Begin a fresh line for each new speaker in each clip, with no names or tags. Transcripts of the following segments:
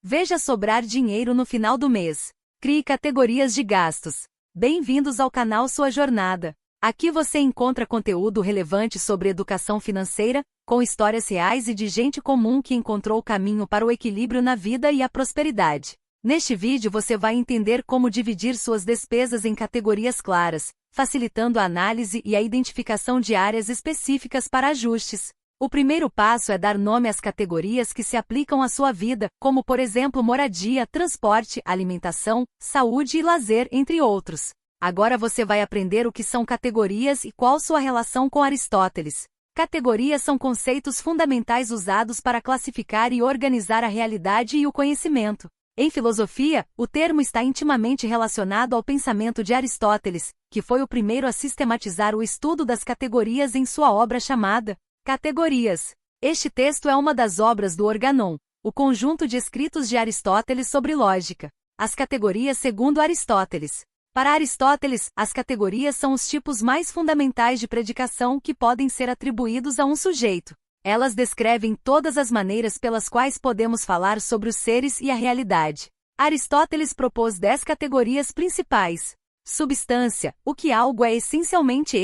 Veja sobrar dinheiro no final do mês. Crie categorias de gastos. Bem-vindos ao canal Sua Jornada. Aqui você encontra conteúdo relevante sobre educação financeira, com histórias reais e de gente comum que encontrou o caminho para o equilíbrio na vida e a prosperidade. Neste vídeo você vai entender como dividir suas despesas em categorias claras, facilitando a análise e a identificação de áreas específicas para ajustes. O primeiro passo é dar nome às categorias que se aplicam à sua vida, como por exemplo moradia, transporte, alimentação, saúde e lazer, entre outros. Agora você vai aprender o que são categorias e qual sua relação com Aristóteles. Categorias são conceitos fundamentais usados para classificar e organizar a realidade e o conhecimento. Em filosofia, o termo está intimamente relacionado ao pensamento de Aristóteles, que foi o primeiro a sistematizar o estudo das categorias em sua obra chamada Categorias. Este texto é uma das obras do Organon, o conjunto de escritos de Aristóteles sobre lógica. As categorias segundo Aristóteles. Para Aristóteles, as categorias são os tipos mais fundamentais de predicação que podem ser atribuídos a um sujeito. Elas descrevem todas as maneiras pelas quais podemos falar sobre os seres e a realidade. Aristóteles propôs 10 categorias principais. Substância, o que algo é essencialmente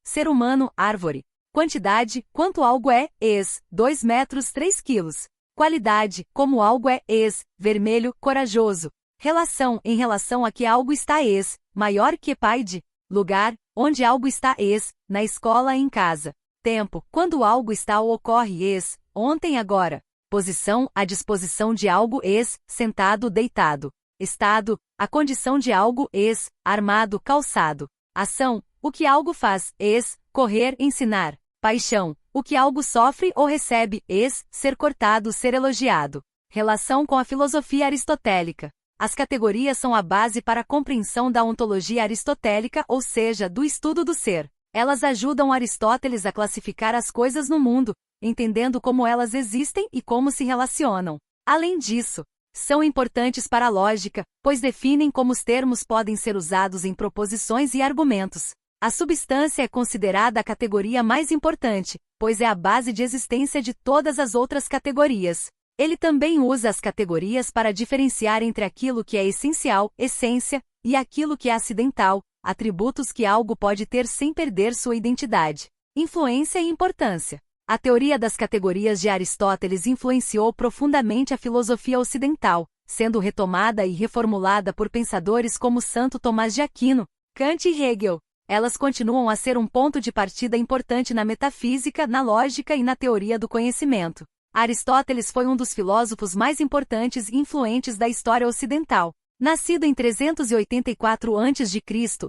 ser humano, árvore. Quantidade, quanto algo é 2 metros 3 quilos. Qualidade, como algo é vermelho, corajoso. Relação, em relação a que algo está maior que pai de. Lugar, onde algo está na escola em casa. Tempo, quando algo está ou ocorre ontem agora. Posição, a disposição de algo sentado deitado. Estado, a condição de algo armado calçado. Ação, o que algo faz correr ensinar. Paixão, o que algo sofre ou recebe ser cortado ser elogiado. Relação com a filosofia aristotélica. As categorias são a base para a compreensão da ontologia aristotélica, ou seja, do estudo do ser. Elas ajudam Aristóteles a classificar as coisas no mundo, entendendo como elas existem e como se relacionam. Além disso, são importantes para a lógica, pois definem como os termos podem ser usados em proposições e argumentos. A substância é considerada a categoria mais importante, pois é a base de existência de todas as outras categorias. Ele também usa as categorias para diferenciar entre aquilo que é essencial, essência, e aquilo que é acidental, atributos que algo pode ter sem perder sua identidade. Influência e importância. A teoria das categorias de Aristóteles influenciou profundamente a filosofia ocidental, sendo retomada e reformulada por pensadores como Santo Tomás de Aquino, Kant e Hegel. Elas continuam a ser um ponto de partida importante na metafísica, na lógica e na teoria do conhecimento. Aristóteles foi um dos filósofos mais importantes e influentes da história ocidental. Nascido em 384 a.C.,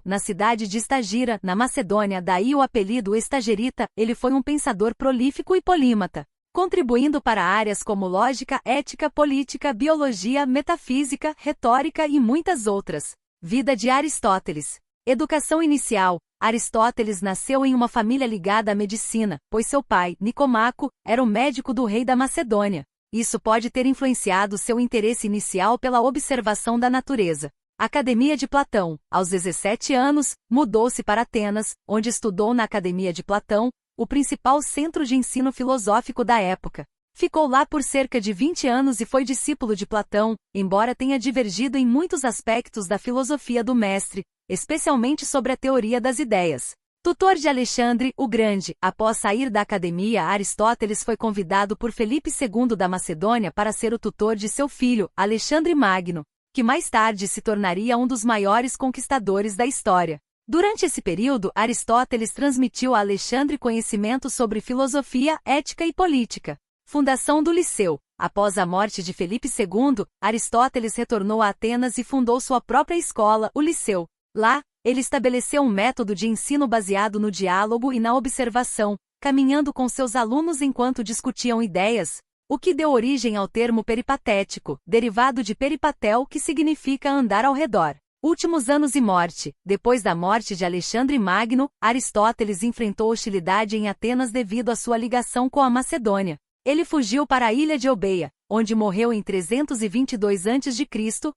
na cidade de Estagira, na Macedônia, daí o apelido estagerita, ele foi um pensador prolífico e polímata, contribuindo para áreas como lógica, ética, política, biologia, metafísica, retórica e muitas outras. Vida de Aristóteles. Educação inicial. Aristóteles nasceu em uma família ligada à medicina, pois seu pai, Nicomaco, era o médico do rei da Macedônia. Isso pode ter influenciado seu interesse inicial pela observação da natureza. Academia de Platão. Aos 17 anos, mudou-se para Atenas, onde estudou na Academia de Platão, o principal centro de ensino filosófico da época. Ficou lá por cerca de 20 anos e foi discípulo de Platão, embora tenha divergido em muitos aspectos da filosofia do mestre, especialmente sobre a teoria das ideias. Tutor de Alexandre o Grande, após sair da academia, Aristóteles foi convidado por Felipe II da Macedônia para ser o tutor de seu filho, Alexandre Magno, que mais tarde se tornaria um dos maiores conquistadores da história. Durante esse período, Aristóteles transmitiu a Alexandre conhecimento sobre filosofia, ética e política. Fundação do Liceu. Após a morte de Felipe II, Aristóteles retornou a Atenas e fundou sua própria escola, o Liceu. Lá, ele estabeleceu um método de ensino baseado no diálogo e na observação, caminhando com seus alunos enquanto discutiam ideias, o que deu origem ao termo peripatético, derivado de peripatel, que significa andar ao redor. Últimos anos e morte. Depois da morte de Alexandre Magno, Aristóteles enfrentou hostilidade em Atenas devido à sua ligação com a Macedônia. Ele fugiu para a ilha de Eubeia, onde morreu em 322 a.C.,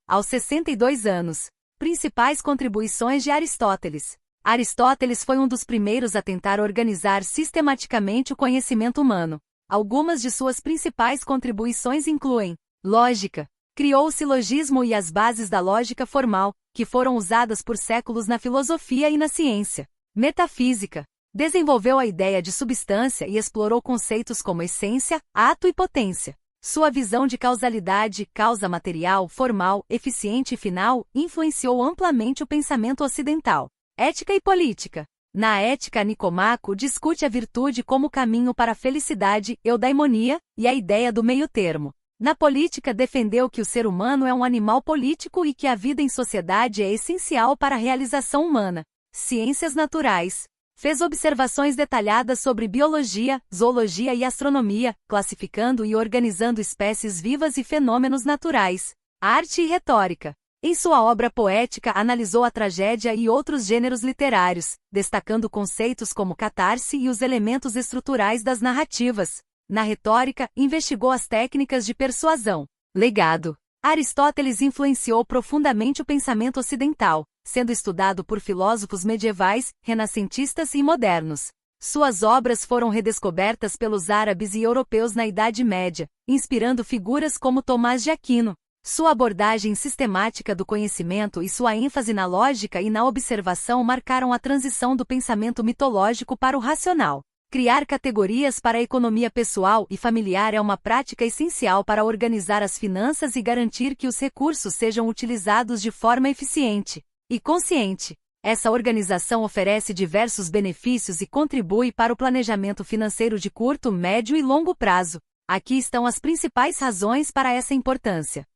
aos 62 anos. Principais contribuições de Aristóteles. Aristóteles foi um dos primeiros a tentar organizar sistematicamente o conhecimento humano. Algumas de suas principais contribuições incluem lógica, Criou o silogismo e as bases da lógica formal, que foram usadas por séculos na filosofia e na ciência. Metafísica. Desenvolveu a ideia de substância e explorou conceitos como essência, ato e potência. Sua visão de causalidade, causa material, formal, eficiente e final, influenciou amplamente o pensamento ocidental. Ética e política. Na ética, Nicomaco discute a virtude como caminho para a felicidade, eudaimonia, e a ideia do meio-termo. Na política, defendeu que o ser humano é um animal político e que a vida em sociedade é essencial para a realização humana. Ciências naturais. Fez observações detalhadas sobre biologia, zoologia e astronomia, classificando e organizando espécies vivas e fenômenos naturais. Arte e retórica. Em sua obra poética, analisou a tragédia e outros gêneros literários, destacando conceitos como catarse e os elementos estruturais das narrativas. Na retórica, investigou as técnicas de persuasão. Legado. Aristóteles influenciou profundamente o pensamento ocidental, sendo estudado por filósofos medievais, renascentistas e modernos. Suas obras foram redescobertas pelos árabes e europeus na Idade Média, inspirando figuras como Tomás de Aquino. Sua abordagem sistemática do conhecimento e sua ênfase na lógica e na observação marcaram a transição do pensamento mitológico para o racional. Criar categorias para a economia pessoal e familiar é uma prática essencial para organizar as finanças e garantir que os recursos sejam utilizados de forma eficiente e consciente. Essa organização oferece diversos benefícios e contribui para o planejamento financeiro de curto, médio e longo prazo. Aqui estão as principais razões para essa importância.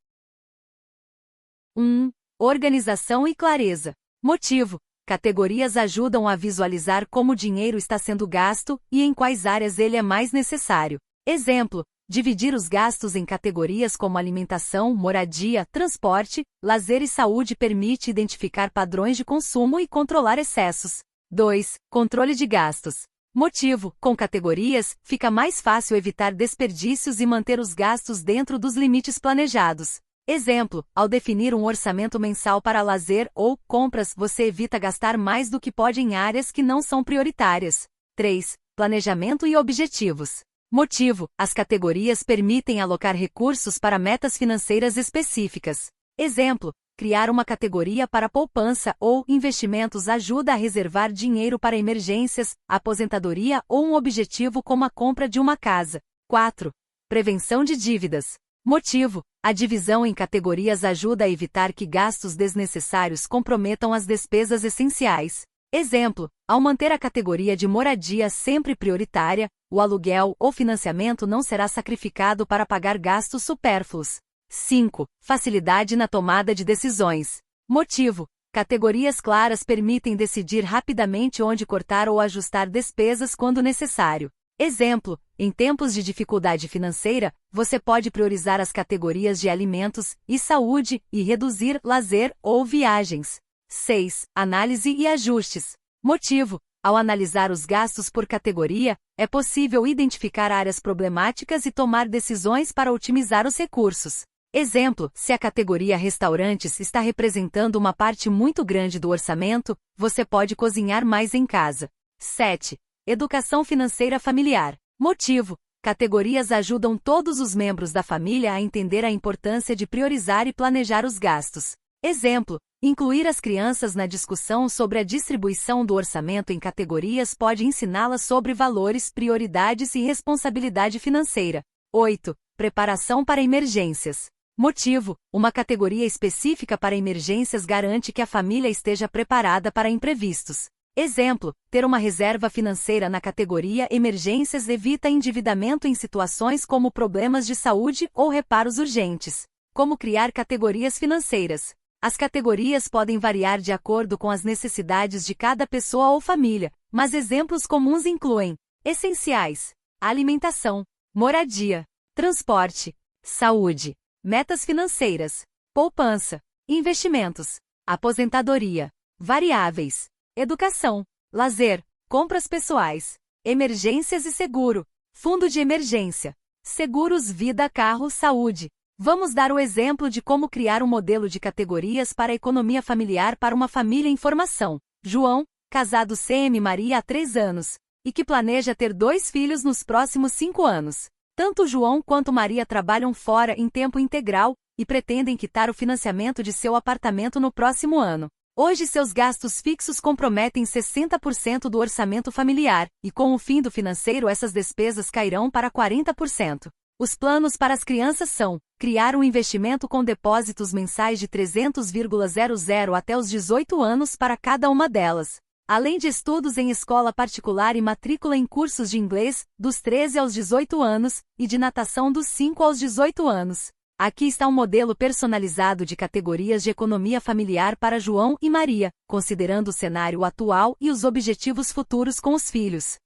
1. Organização e clareza. Motivo. Categorias ajudam a visualizar como o dinheiro está sendo gasto e em quais áreas ele é mais necessário. Exemplo: dividir os gastos em categorias como alimentação, moradia, transporte, lazer e saúde permite identificar padrões de consumo e controlar excessos. 2. Controle de gastos. Motivo: com categorias, fica mais fácil evitar desperdícios e manter os gastos dentro dos limites planejados. Exemplo: ao definir um orçamento mensal para lazer ou compras, você evita gastar mais do que pode em áreas que não são prioritárias. 3. Planejamento e objetivos. Motivo: as categorias permitem alocar recursos para metas financeiras específicas. Exemplo: criar uma categoria para poupança ou investimentos ajuda a reservar dinheiro para emergências, aposentadoria ou um objetivo como a compra de uma casa. 4. Prevenção de dívidas. Motivo: a divisão em categorias ajuda a evitar que gastos desnecessários comprometam as despesas essenciais. Exemplo: ao manter a categoria de moradia sempre prioritária, o aluguel ou financiamento não será sacrificado para pagar gastos supérfluos. 5. Facilidade na tomada de decisões. Motivo: categorias claras permitem decidir rapidamente onde cortar ou ajustar despesas quando necessário. Exemplo: em tempos de dificuldade financeira, você pode priorizar as categorias de alimentos e saúde e reduzir lazer ou viagens. 6. Análise e ajustes. Motivo: ao analisar os gastos por categoria, é possível identificar áreas problemáticas e tomar decisões para otimizar os recursos. Exemplo: se a categoria restaurantes está representando uma parte muito grande do orçamento, você pode cozinhar mais em casa. 7. Educação financeira familiar. Motivo: categorias ajudam todos os membros da família a entender a importância de priorizar e planejar os gastos. Exemplo: incluir as crianças na discussão sobre a distribuição do orçamento em categorias pode ensiná-las sobre valores, prioridades e responsabilidade financeira. 8. Preparação para emergências. Motivo: uma categoria específica para emergências garante que a família esteja preparada para imprevistos. Exemplo: ter uma reserva financeira na categoria Emergências evita endividamento em situações como problemas de saúde ou reparos urgentes. Como criar categorias financeiras? As categorias podem variar de acordo com as necessidades de cada pessoa ou família, mas exemplos comuns incluem: essenciais, alimentação, moradia, transporte, saúde, metas financeiras, poupança, investimentos, aposentadoria, variáveis, educação, lazer, compras pessoais, emergências e seguro, fundo de emergência, seguros vida, carro, saúde. Vamos dar o exemplo de como criar um modelo de categorias para a economia familiar para uma família em formação. João, casado CM Maria há 3 anos, e que planeja ter 2 filhos nos próximos 5 anos. Tanto João quanto Maria trabalham fora em tempo integral, e pretendem quitar o financiamento de seu apartamento no próximo ano. Hoje seus gastos fixos comprometem 60% do orçamento familiar, e com o fim do financeiro essas despesas cairão para 40%. Os planos para as crianças são: criar um investimento com depósitos mensais de 300,00 até os 18 anos para cada uma delas. Além de estudos em escola particular e matrícula em cursos de inglês, dos 13 aos 18 anos, e de natação dos 5 aos 18 anos. Aqui está um modelo personalizado de categorias de economia familiar para João e Maria, considerando o cenário atual e os objetivos futuros com os filhos.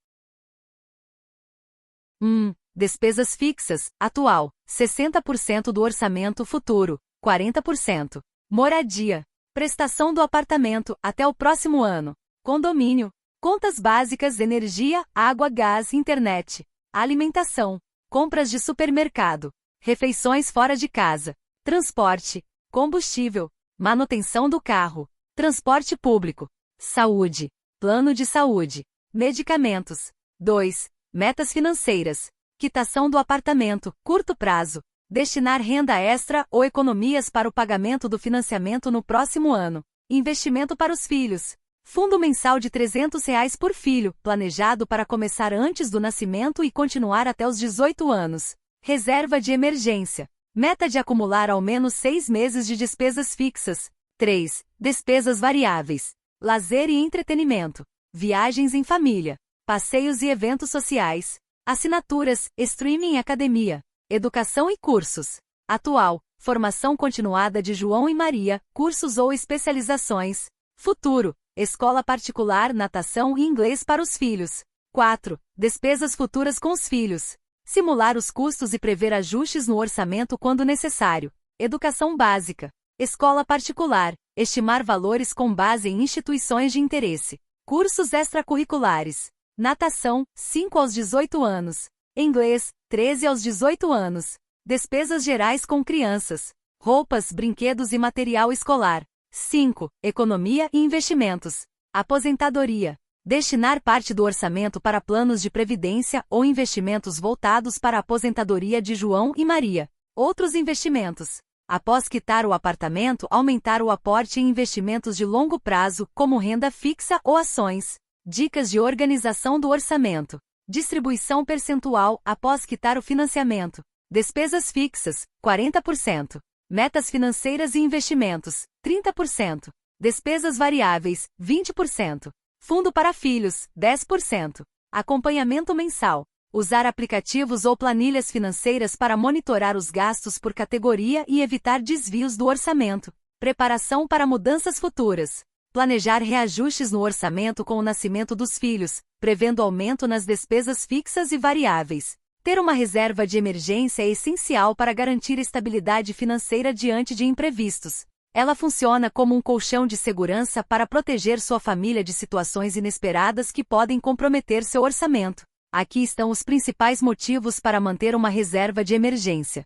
Despesas fixas, atual, 60% do orçamento futuro, 40%. Moradia. Prestação do apartamento, até o próximo ano. Condomínio. Contas básicas, energia, água, gás, internet. Alimentação. Compras de supermercado. Refeições fora de casa. Transporte. Combustível. Manutenção do carro. Transporte público. Saúde. Plano de saúde. Medicamentos. 2. Metas financeiras. Quitação do apartamento, curto prazo. Destinar renda extra ou economias para o pagamento do financiamento no próximo ano. Investimento para os filhos. Fundo mensal de R$300 por filho, planejado para começar antes do nascimento e continuar até os 18 anos. Reserva de emergência. Meta de acumular ao menos 6 meses de despesas fixas. 3. Despesas variáveis. Lazer e entretenimento. Viagens em família. Passeios e eventos sociais. Assinaturas, streaming e academia. Educação e cursos. Atual, formação continuada de João e Maria, cursos ou especializações. Futuro, escola particular, natação e inglês para os filhos. 4. Despesas futuras com os filhos. Simular os custos e prever ajustes no orçamento quando necessário. Educação básica. Escola particular. Estimar valores com base em instituições de interesse. Cursos extracurriculares. Natação, 5 aos 18 anos. Inglês, 13 aos 18 anos. Despesas gerais com crianças. Roupas, brinquedos e material escolar. 5. Economia e investimentos. Aposentadoria. Destinar parte do orçamento para planos de previdência ou investimentos voltados para a aposentadoria de João e Maria. Outros investimentos. Após quitar o apartamento, aumentar o aporte em investimentos de longo prazo, como renda fixa ou ações. Dicas de organização do orçamento. Distribuição percentual após quitar o financiamento. Despesas fixas, 40%. Metas financeiras e investimentos, 30%. Despesas variáveis, 20%. Fundo para filhos, 10%. Acompanhamento mensal. Usar aplicativos ou planilhas financeiras para monitorar os gastos por categoria e evitar desvios do orçamento. Preparação para mudanças futuras. Planejar reajustes no orçamento com o nascimento dos filhos, prevendo aumento nas despesas fixas e variáveis. Ter uma reserva de emergência é essencial para garantir estabilidade financeira diante de imprevistos. Ela funciona como um colchão de segurança para proteger sua família de situações inesperadas que podem comprometer seu orçamento. Aqui estão os principais motivos para manter uma reserva de emergência.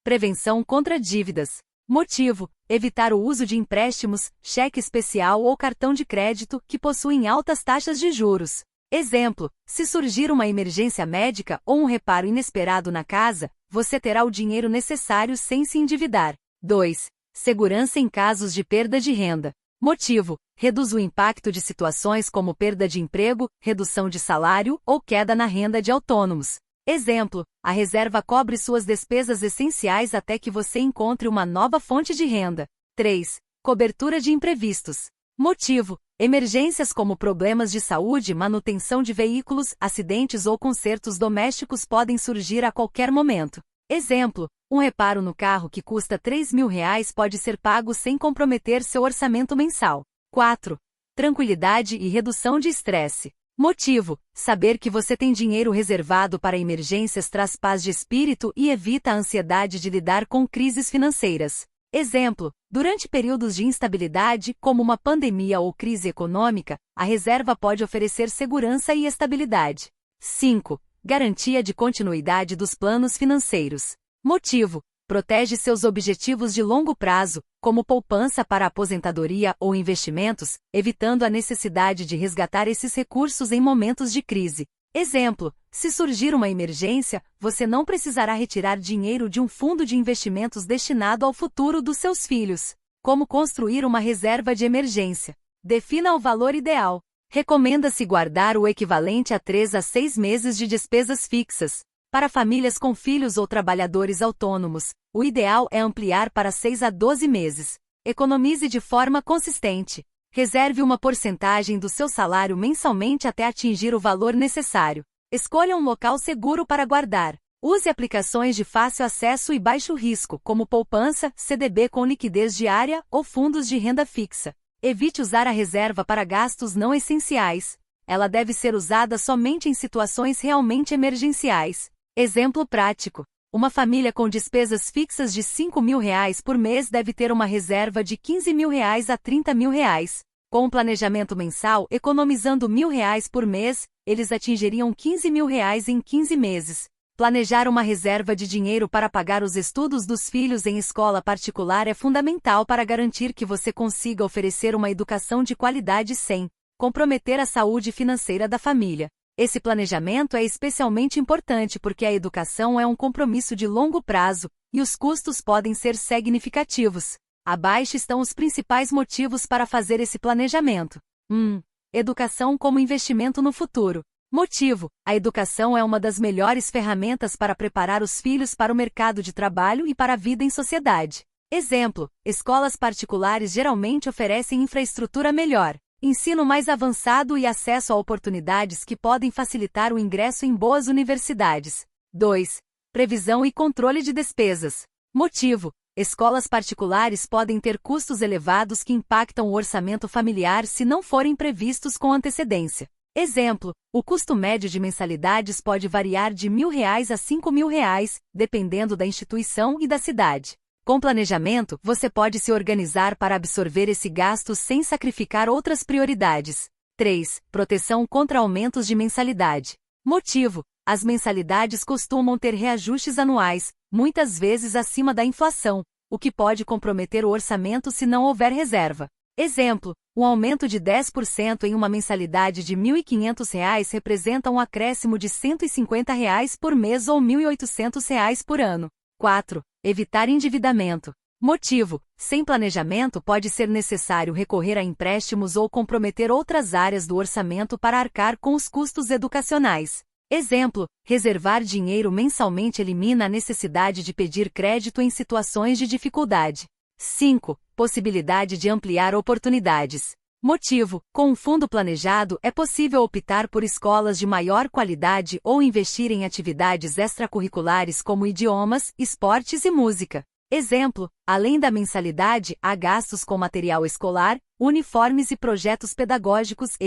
Prevenção contra dívidas. Motivo: evitar o uso de empréstimos, cheque especial ou cartão de crédito que possuem altas taxas de juros. Exemplo: se surgir uma emergência médica ou um reparo inesperado na casa, você terá o dinheiro necessário sem se endividar. 2. Segurança em casos de perda de renda. Motivo: reduz o impacto de situações como perda de emprego, redução de salário ou queda na renda de autônomos. Exemplo: a reserva cobre suas despesas essenciais até que você encontre uma nova fonte de renda. 3. Cobertura de imprevistos. Motivo: emergências como problemas de saúde, manutenção de veículos, acidentes ou consertos domésticos podem surgir a qualquer momento. Exemplo: um reparo no carro que custa R$3.000 pode ser pago sem comprometer seu orçamento mensal. 4. Tranquilidade e redução de estresse. Motivo: saber que você tem dinheiro reservado para emergências traz paz de espírito e evita a ansiedade de lidar com crises financeiras. Exemplo: durante períodos de instabilidade, como uma pandemia ou crise econômica, a reserva pode oferecer segurança e estabilidade. 5. Garantia de continuidade dos planos financeiros. Motivo: protege seus objetivos de longo prazo, como poupança para aposentadoria ou investimentos, evitando a necessidade de resgatar esses recursos em momentos de crise. Exemplo, se surgir uma emergência, você não precisará retirar dinheiro de um fundo de investimentos destinado ao futuro dos seus filhos. Como construir uma reserva de emergência? Defina o valor ideal. Recomenda-se guardar o equivalente a 3 a 6 meses de despesas fixas. Para famílias com filhos ou trabalhadores autônomos, o ideal é ampliar para 6 a 12 meses. Economize de forma consistente. Reserve uma porcentagem do seu salário mensalmente até atingir o valor necessário. Escolha um local seguro para guardar. Use aplicações de fácil acesso e baixo risco, como poupança, CDB com liquidez diária ou fundos de renda fixa. Evite usar a reserva para gastos não essenciais. Ela deve ser usada somente em situações realmente emergenciais. Exemplo prático. Uma família com despesas fixas de R$ 5.000 por mês deve ter uma reserva de R$ 15.000 a R$ 30.000. Com um planejamento mensal, economizando R$ 1.000 por mês, eles atingiriam R$ 15.000 em 15 meses. Planejar uma reserva de dinheiro para pagar os estudos dos filhos em escola particular é fundamental para garantir que você consiga oferecer uma educação de qualidade sem comprometer a saúde financeira da família. Esse planejamento é especialmente importante porque a educação é um compromisso de longo prazo, e os custos podem ser significativos. Abaixo estão os principais motivos para fazer esse planejamento. 1. Educação como investimento no futuro. Motivo: a educação é uma das melhores ferramentas para preparar os filhos para o mercado de trabalho e para a vida em sociedade. Exemplo: escolas particulares geralmente oferecem infraestrutura melhor, ensino mais avançado e acesso a oportunidades que podem facilitar o ingresso em boas universidades. 2. Previsão e controle de despesas. Motivo: escolas particulares podem ter custos elevados que impactam o orçamento familiar se não forem previstos com antecedência. Exemplo: o custo médio de mensalidades pode variar de R$ 1.000 a R$ 5.000, dependendo da instituição e da cidade. Com planejamento, você pode se organizar para absorver esse gasto sem sacrificar outras prioridades. 3. Proteção contra aumentos de mensalidade. Motivo: as mensalidades costumam ter reajustes anuais, muitas vezes acima da inflação, o que pode comprometer o orçamento se não houver reserva. Exemplo: um aumento de 10% em uma mensalidade de R$ 1.500 representa um acréscimo de R$ 150 por mês ou R$ 1.800 por ano. 4. Evitar endividamento. Motivo: sem planejamento pode ser necessário recorrer a empréstimos ou comprometer outras áreas do orçamento para arcar com os custos educacionais. Exemplo: reservar dinheiro mensalmente elimina a necessidade de pedir crédito em situações de dificuldade. 5. Possibilidade de ampliar oportunidades. Motivo: com um fundo planejado é possível optar por escolas de maior qualidade ou investir em atividades extracurriculares como idiomas, esportes e música. Exemplo: além da mensalidade, há gastos com material escolar, uniformes e projetos pedagógicos,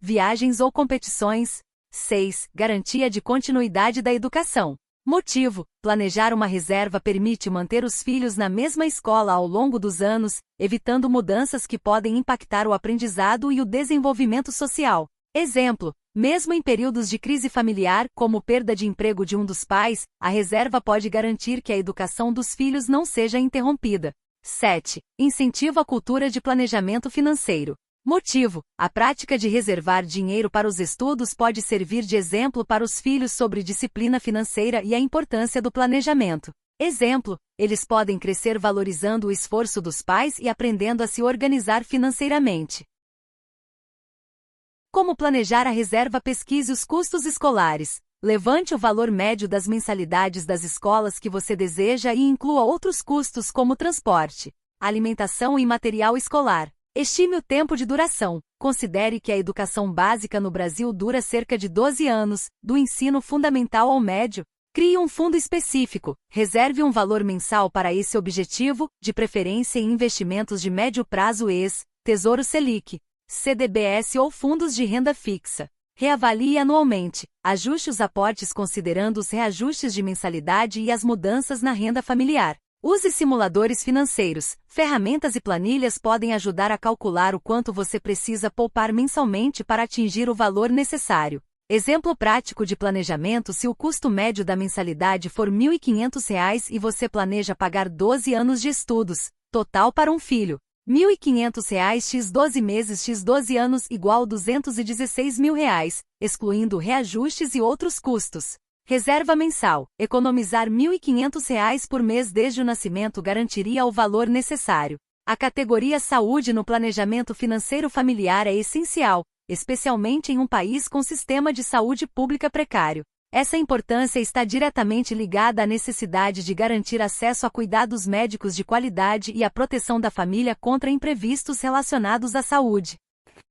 viagens ou competições. 6. Garantia de continuidade da educação. Motivo: planejar uma reserva permite manter os filhos na mesma escola ao longo dos anos, evitando mudanças que podem impactar o aprendizado e o desenvolvimento social. Exemplo: mesmo em períodos de crise familiar, como perda de emprego de um dos pais, a reserva pode garantir que a educação dos filhos não seja interrompida. 7. Incentivo à cultura de planejamento financeiro. Motivo: a prática de reservar dinheiro para os estudos pode servir de exemplo para os filhos sobre disciplina financeira e a importância do planejamento. Exemplo: eles podem crescer valorizando o esforço dos pais e aprendendo a se organizar financeiramente. Como planejar a reserva? Pesquise os custos escolares. Levante o valor médio das mensalidades das escolas que você deseja e inclua outros custos como transporte, alimentação e material escolar. Estime o tempo de duração. Considere que a educação básica no Brasil dura cerca de 12 anos, do ensino fundamental ao médio. Crie um fundo específico. Reserve um valor mensal para esse objetivo, de preferência em investimentos de médio prazo Tesouro Selic, CDBs ou fundos de renda fixa. Reavalie anualmente. Ajuste os aportes considerando os reajustes de mensalidade e as mudanças na renda familiar. Use simuladores financeiros. Ferramentas e planilhas podem ajudar a calcular o quanto você precisa poupar mensalmente para atingir o valor necessário. Exemplo prático de planejamento: se o custo médio da mensalidade for R$ 1.500 e você planeja pagar 12 anos de estudos, total para um filho, R$ 1.500 x 12 meses x 12 anos igual R$ 216.000, excluindo reajustes e outros custos. Reserva mensal. Economizar R$ 1.500 por mês desde o nascimento garantiria o valor necessário. A categoria saúde no planejamento financeiro familiar é essencial, especialmente em um país com sistema de saúde pública precário. Essa importância está diretamente ligada à necessidade de garantir acesso a cuidados médicos de qualidade e à proteção da família contra imprevistos relacionados à saúde.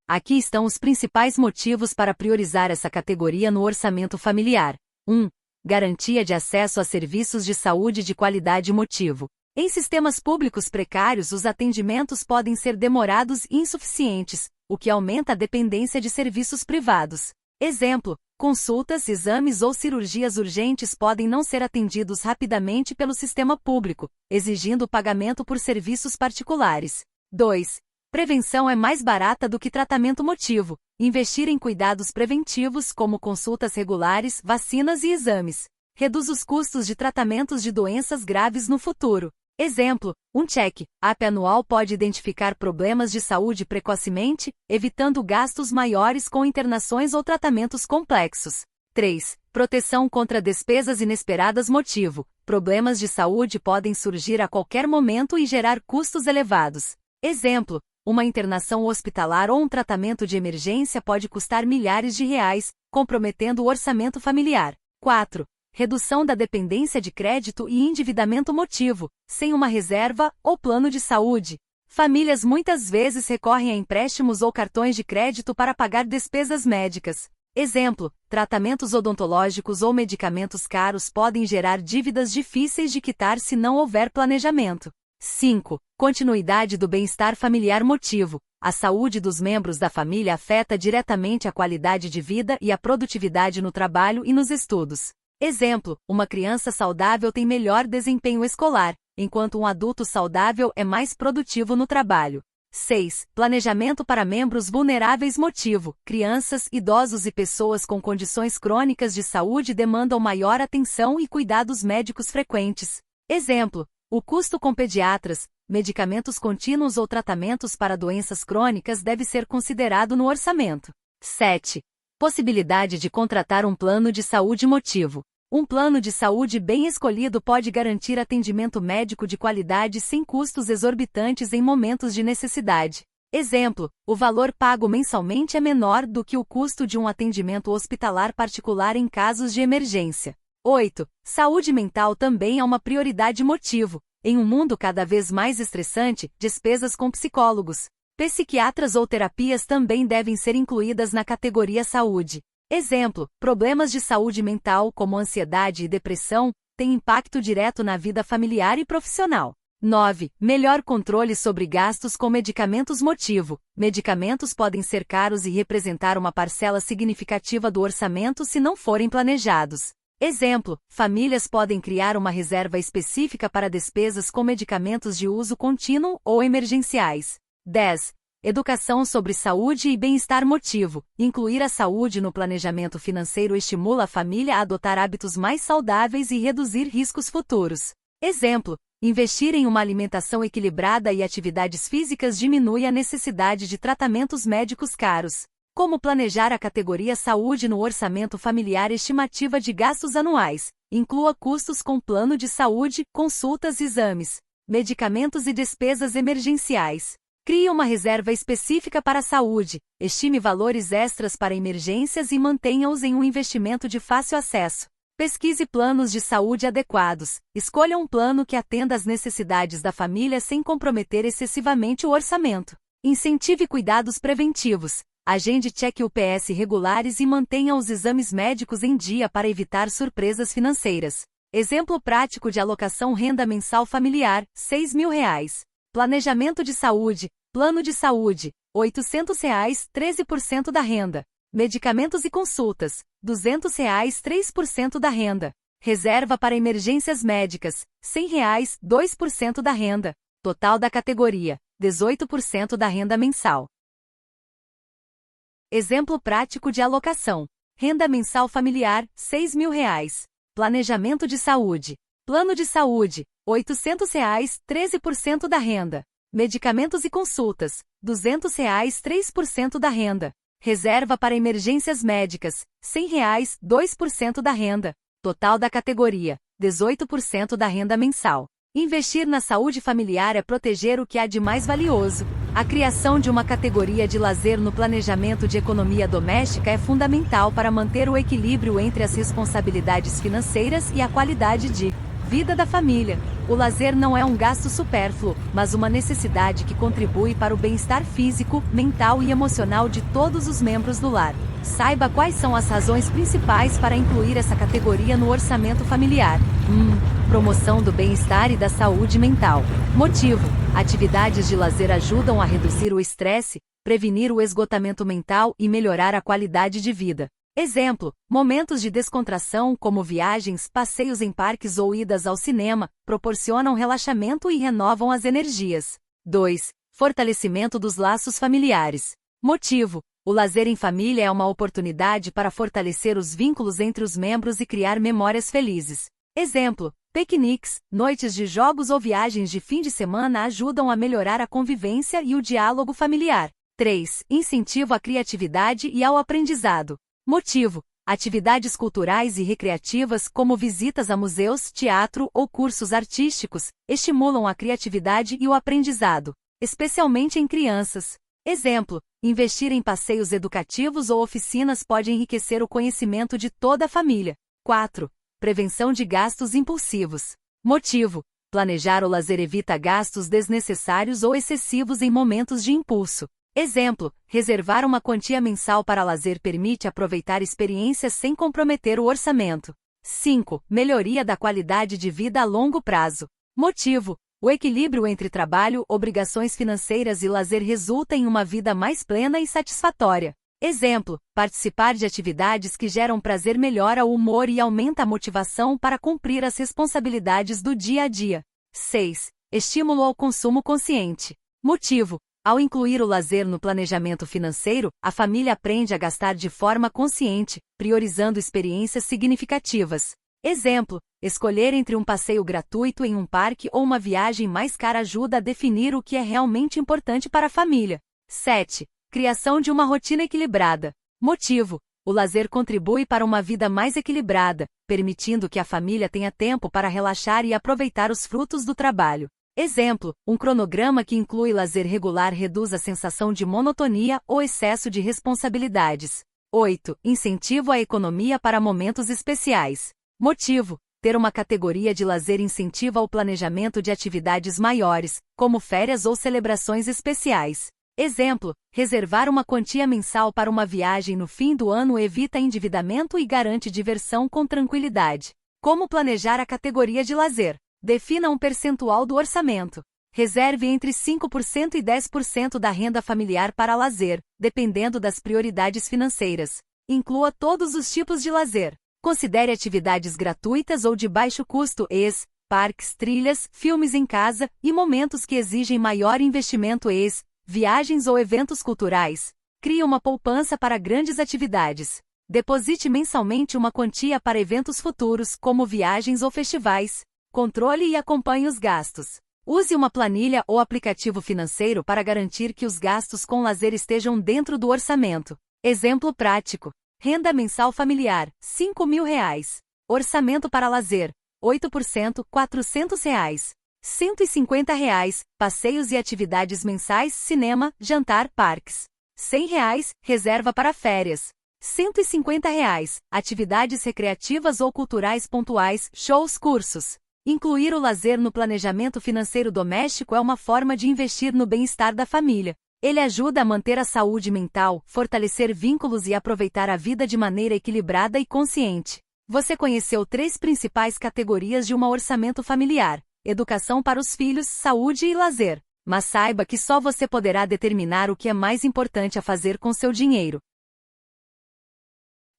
Aqui estão os principais motivos para priorizar essa categoria no orçamento familiar. 1. Garantia de acesso a serviços de saúde de qualidade. Motivo: em sistemas públicos precários, os atendimentos podem ser demorados e insuficientes, o que aumenta a dependência de serviços privados. Exemplo: consultas, exames ou cirurgias urgentes podem não ser atendidos rapidamente pelo sistema público, exigindo o pagamento por serviços particulares. 2. Prevenção é mais barata do que tratamento. Motivo: investir em cuidados preventivos como consultas regulares, vacinas e exames reduz os custos de tratamentos de doenças graves no futuro. Exemplo: um check-up anual pode identificar problemas de saúde precocemente, evitando gastos maiores com internações ou tratamentos complexos. 3. Proteção contra despesas inesperadas. Motivo: problemas de saúde podem surgir a qualquer momento e gerar custos elevados. Exemplo: uma internação hospitalar ou um tratamento de emergência pode custar milhares de reais, comprometendo o orçamento familiar. 4. Redução da dependência de crédito e endividamento. Motivo: sem uma reserva ou plano de saúde, famílias muitas vezes recorrem a empréstimos ou cartões de crédito para pagar despesas médicas. Exemplo: tratamentos odontológicos ou medicamentos caros podem gerar dívidas difíceis de quitar se não houver planejamento. 5. Continuidade do bem-estar familiar. Motivo: a saúde dos membros da família afeta diretamente a qualidade de vida e a produtividade no trabalho e nos estudos. Exemplo: uma criança saudável tem melhor desempenho escolar, enquanto um adulto saudável é mais produtivo no trabalho. 6. Planejamento para membros vulneráveis. Motivo: crianças, idosos e pessoas com condições crônicas de saúde demandam maior atenção e cuidados médicos frequentes. Exemplo: o custo com pediatras, medicamentos contínuos ou tratamentos para doenças crônicas deve ser considerado no orçamento. 7. Possibilidade de contratar um plano de saúde. Motivo: um plano de saúde bem escolhido pode garantir atendimento médico de qualidade sem custos exorbitantes em momentos de necessidade. Exemplo: o valor pago mensalmente é menor do que o custo de um atendimento hospitalar particular em casos de emergência. 8. Saúde mental também é uma prioridade. Motivo: em um mundo cada vez mais estressante, despesas com psicólogos, psiquiatras ou terapias também devem ser incluídas na categoria saúde. Exemplo: problemas de saúde mental, como ansiedade e depressão, têm impacto direto na vida familiar e profissional. 9. Melhor controle sobre gastos com medicamentos. Motivo: medicamentos podem ser caros e representar uma parcela significativa do orçamento se não forem planejados. Exemplo: famílias podem criar uma reserva específica para despesas com medicamentos de uso contínuo ou emergenciais. 10. Educação sobre saúde e bem-estar. Motivo: incluir a saúde no planejamento financeiro estimula a família a adotar hábitos mais saudáveis e reduzir riscos futuros. Exemplo: investir em uma alimentação equilibrada e atividades físicas diminui a necessidade de tratamentos médicos caros. Como planejar a categoria saúde no orçamento familiar? Estimativa de gastos anuais. Inclua custos com plano de saúde, consultas, exames, medicamentos e despesas emergenciais. Crie uma reserva específica para a saúde, estime valores extras para emergências e mantenha-os em um investimento de fácil acesso. Pesquise planos de saúde adequados. Escolha um plano que atenda às necessidades da família sem comprometer excessivamente o orçamento. Incentive cuidados preventivos. Agende check-ups regulares e mantenha os exames médicos em dia para evitar surpresas financeiras. Exemplo prático de alocação: renda mensal familiar, R$ 6.000. Planejamento de saúde, plano de saúde, R$ 800, 13% da renda. Medicamentos e consultas, R$ 200, 3% da renda. Reserva para emergências médicas, R$ 100, 2% da renda. Total da categoria, 18% da renda mensal. Exemplo prático de alocação: renda mensal familiar, R$ 6.000. Planejamento de saúde, plano de saúde, R$ 800, 13% da renda. Medicamentos e consultas, R$ 200, 3% da renda. Reserva para emergências médicas, R$ 100, 2% da renda. Total da categoria, 18% da renda mensal. Investir na saúde familiar é proteger o que há de mais valioso. A criação de uma categoria de lazer no planejamento de economia doméstica é fundamental para manter o equilíbrio entre as responsabilidades financeiras e a qualidade de vida da família. O lazer não é um gasto supérfluo, mas uma necessidade que contribui para o bem-estar físico, mental e emocional de todos os membros do lar. Saiba quais são as razões principais para incluir essa categoria no orçamento familiar. Promoção do bem-estar e da saúde mental. Motivo: atividades de lazer ajudam a reduzir o estresse, prevenir o esgotamento mental e melhorar a qualidade de vida. Exemplo: momentos de descontração como viagens, passeios em parques ou idas ao cinema, proporcionam relaxamento e renovam as energias. 2. Fortalecimento dos laços familiares. Motivo: o lazer em família é uma oportunidade para fortalecer os vínculos entre os membros e criar memórias felizes. Exemplo: piqueniques, noites de jogos ou viagens de fim de semana ajudam a melhorar a convivência e o diálogo familiar. 3. Incentivo à criatividade e ao aprendizado. Motivo: atividades culturais e recreativas como visitas a museus, teatro ou cursos artísticos, estimulam a criatividade e o aprendizado, especialmente em crianças. Exemplo: investir em passeios educativos ou oficinas pode enriquecer o conhecimento de toda a família. 4. Prevenção de gastos impulsivos. Motivo: planejar o lazer evita gastos desnecessários ou excessivos em momentos de impulso. Exemplo: reservar uma quantia mensal para lazer permite aproveitar experiências sem comprometer o orçamento. 5. Melhoria da qualidade de vida a longo prazo. Motivo: o equilíbrio entre trabalho, obrigações financeiras e lazer resulta em uma vida mais plena e satisfatória. Exemplo: participar de atividades que geram prazer melhora o humor e aumenta a motivação para cumprir as responsabilidades do dia a dia. 6. Estímulo ao consumo consciente. Motivo: ao incluir o lazer no planejamento financeiro, a família aprende a gastar de forma consciente, priorizando experiências significativas. Exemplo: escolher entre um passeio gratuito em um parque ou uma viagem mais cara ajuda a definir o que é realmente importante para a família. 7. Criação de uma rotina equilibrada. Motivo: o lazer contribui para uma vida mais equilibrada, permitindo que a família tenha tempo para relaxar e aproveitar os frutos do trabalho. Exemplo: um cronograma que inclui lazer regular reduz a sensação de monotonia ou excesso de responsabilidades. 8. Incentivo à economia para momentos especiais. Motivo: ter uma categoria de lazer incentiva o planejamento de atividades maiores, como férias ou celebrações especiais. Exemplo: reservar uma quantia mensal para uma viagem no fim do ano evita endividamento e garante diversão com tranquilidade. Como planejar a categoria de lazer? Defina um percentual do orçamento. Reserve entre 5% e 10% da renda familiar para lazer, dependendo das prioridades financeiras. Inclua todos os tipos de lazer. Considere atividades gratuitas ou de baixo custo, parques, trilhas, filmes em casa e momentos que exigem maior investimento, viagens ou eventos culturais. Crie uma poupança para grandes atividades. Deposite mensalmente uma quantia para eventos futuros, como viagens ou festivais. Controle e acompanhe os gastos. Use uma planilha ou aplicativo financeiro para garantir que os gastos com lazer estejam dentro do orçamento. Exemplo prático: renda mensal familiar, R$ 5.000. Orçamento para lazer, 8%, R$ 400. R$ 150, passeios e atividades mensais, cinema, jantar, parques. R$ 100, reserva para férias. R$ 150, atividades recreativas ou culturais pontuais, shows, cursos. Incluir o lazer no planejamento financeiro doméstico é uma forma de investir no bem-estar da família. Ele ajuda a manter a saúde mental, fortalecer vínculos e aproveitar a vida de maneira equilibrada e consciente. Você conheceu 3 principais categorias de um orçamento familiar: educação para os filhos, saúde e lazer. Mas saiba que só você poderá determinar o que é mais importante a fazer com seu dinheiro.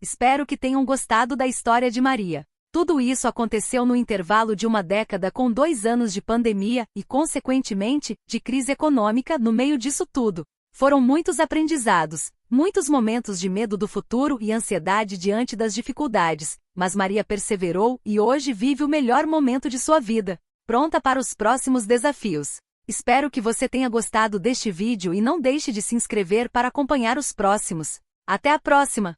Espero que tenham gostado da história de Maria. Tudo isso aconteceu no intervalo de uma década com 2 anos de pandemia e, consequentemente, de crise econômica no meio disso tudo. Foram muitos aprendizados, muitos momentos de medo do futuro e ansiedade diante das dificuldades, mas Maria perseverou e hoje vive o melhor momento de sua vida, pronta para os próximos desafios. Espero que você tenha gostado deste vídeo e não deixe de se inscrever para acompanhar os próximos. Até a próxima!